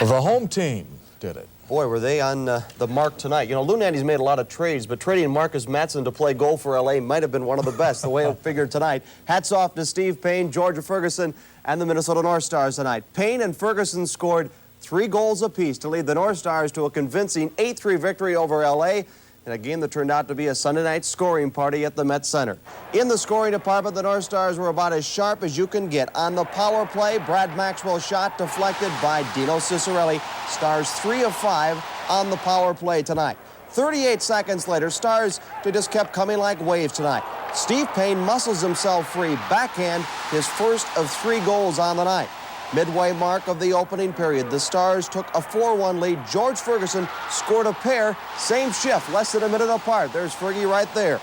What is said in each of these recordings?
The home team did it. Boy, were they on the mark tonight. You know, Lou Nandy's made a lot of trades, but trading Marcus Mattson to play goal for L.A. might have been one of the best, the way it figured tonight. Hats off to Steve Payne, Georgia Ferguson, and the Minnesota North Stars tonight. Payne and Ferguson scored 3 goals apiece to lead the North Stars to a convincing 8-3 victory over L.A., in a game that turned out to be a Sunday night scoring party at the Met Center. In the scoring department, the North Stars were about as sharp as you can get. On the power play, Brad Maxwell's shot deflected by Dino Ciccarelli. Stars 3 of 5 on the power play tonight. 38 seconds later, Stars just kept coming like waves tonight. Steve Payne muscles himself free, backhand, his first of 3 goals on the night. Midway mark of the opening period, the Stars took a 4-1 lead. George Ferguson scored a pair, same shift, less than a minute apart. There's Fergie right there.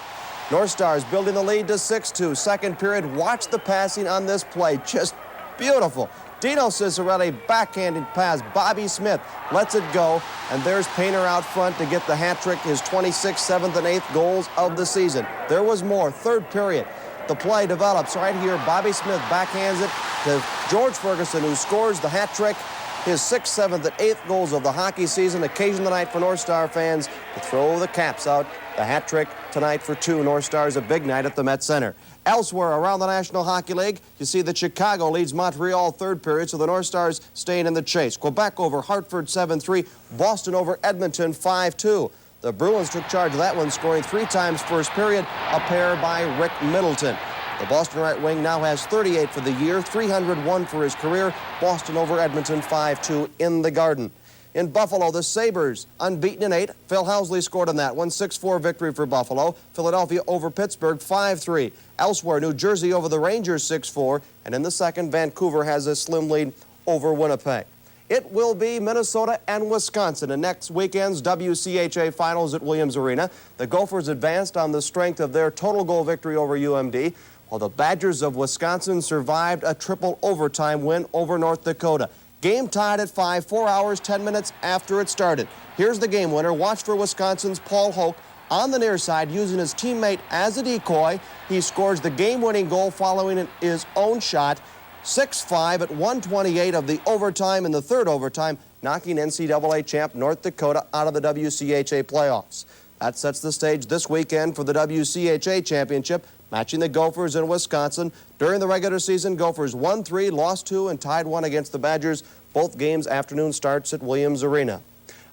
North Stars building the lead to 6-2. Second period, watch the passing on this play, just beautiful. Dino Ciccarelli backhanded pass. Bobby Smith lets it go, and there's Painter out front to get the hat trick, his 26th, 7th, and 8th goals of the season. There was more. Third period. The play develops right here. Bobby Smith backhands it to George Ferguson, who scores the hat trick, his 6th, 7th, and 8th goals of the hockey season. Occasion tonight for North Star fans to throw the caps out. The hat trick tonight for 2 North Stars, a big night at the Met Center. Elsewhere around the National Hockey League, you see that Chicago leads Montreal third period, so the North Stars staying in the chase. Quebec over Hartford 7-3, Boston over Edmonton 5-2. The Bruins took charge of that one, scoring 3 times first period, a pair by Rick Middleton. The Boston right wing now has 38 for the year, 301 for his career. Boston over Edmonton 5-2 in the Garden. In Buffalo, the Sabres unbeaten in 8. Phil Housley scored on that one, 6-4 victory for Buffalo. Philadelphia over Pittsburgh 5-3. Elsewhere, New Jersey over the Rangers 6-4. And in the second, Vancouver has a slim lead over Winnipeg. It will be Minnesota and Wisconsin in next weekend's WCHA Finals at Williams Arena. The Gophers advanced on the strength of their total goal victory over UMD, while the Badgers of Wisconsin survived a triple overtime win over North Dakota. Game tied at 5, 4 hours, 10 minutes after it started. Here's the game winner. Watch for Wisconsin's Paul Hoke on the near side using his teammate as a decoy. He scores the game-winning goal following his own shot. 6-5 at 1:28 of the overtime in the third overtime, knocking NCAA champ North Dakota out of the WCHA playoffs. That sets the stage this weekend for the WCHA championship, matching the Gophers in Wisconsin. During the regular season, Gophers won 3, lost 2, and tied 1 against the Badgers. Both games afternoon starts at Williams Arena.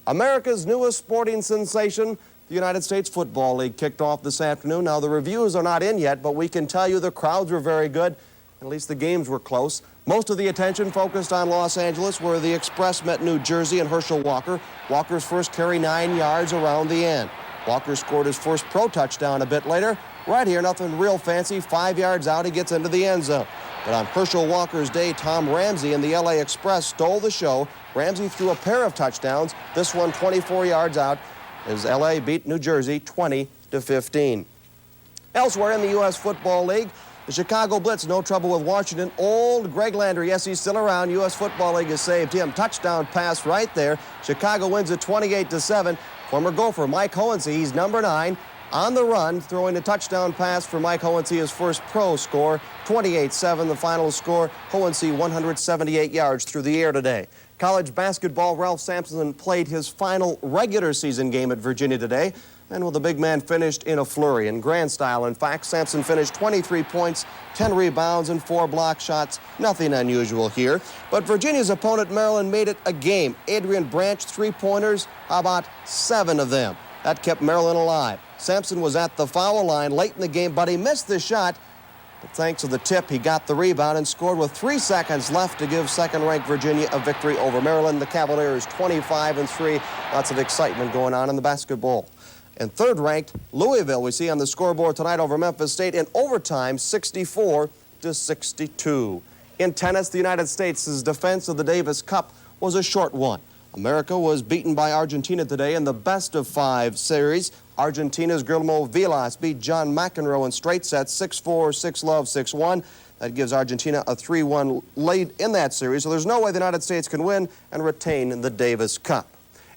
America's newest sporting sensation, the United States Football League, kicked off this afternoon. Now, the reviews are not in yet, but we can tell you the crowds were very good. At least the games were close. Most of the attention focused on Los Angeles, where the Express met New Jersey and Herschel Walker. Walker's first carry 9 yards around the end. Walker scored his first pro touchdown a bit later. Right here, nothing real fancy. 5 yards out, he gets into the end zone. But on Herschel Walker's day, Tom Ramsey and the LA Express stole the show. Ramsey threw a pair of touchdowns. This one 24 yards out as LA beat New Jersey 20-15. Elsewhere in the U.S. Football League, the Chicago Blitz, no trouble with Washington. Old Greg Landry, yes, he's still around. U.S. Football League has saved him. Touchdown pass right there. Chicago wins it 28-7. Former Gopher Mike Hohensee, he's number 9, on the run, throwing a touchdown pass for Mike Hohensee, his first pro score. 28-7, the final score. Hohensee 178 yards through the air today. College basketball, Ralph Sampson played his final regular season game at Virginia today. And with the big man finished in a flurry, in grand style. In fact, Sampson finished 23 points, 10 rebounds, and 4 block shots. Nothing unusual here. But Virginia's opponent, Maryland, made it a game. Adrian Branch, 3-pointers, about 7 of them. That kept Maryland alive. Sampson was at the foul line late in the game, but he missed the shot. But thanks to the tip, he got the rebound and scored with 3 seconds left to give second-ranked Virginia a victory over Maryland. The Cavaliers 25-3. Lots of excitement going on in the basketball. And third-ranked Louisville, we see on the scoreboard tonight over Memphis State in overtime, 64-62. In tennis, the United States' defense of the Davis Cup was a short one. America was beaten by Argentina today in the best-of-5 series. Argentina's Guillermo Vilas beat John McEnroe in straight sets, 6-4, 6-love, 6-1. That gives Argentina a 3-1 lead in that series, so there's no way the United States can win and retain the Davis Cup.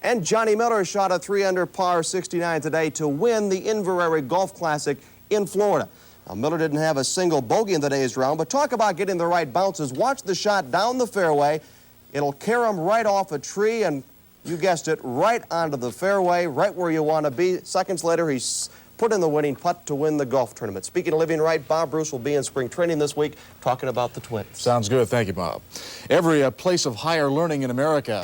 And Johnny Miller shot a 3-under par 69 today to win the Inverrary Golf Classic in Florida. Now, Miller didn't have a single bogey in today's round, but talk about getting the right bounces. Watch the shot down the fairway. It'll carry him right off a tree and, you guessed it, right onto the fairway, right where you want to be. Seconds later, he's put in the winning putt to win the golf tournament. Speaking of living right, Bob Bruce will be in spring training this week talking about the Twins. Sounds good. Thank you, Bob. Every place of higher learning in America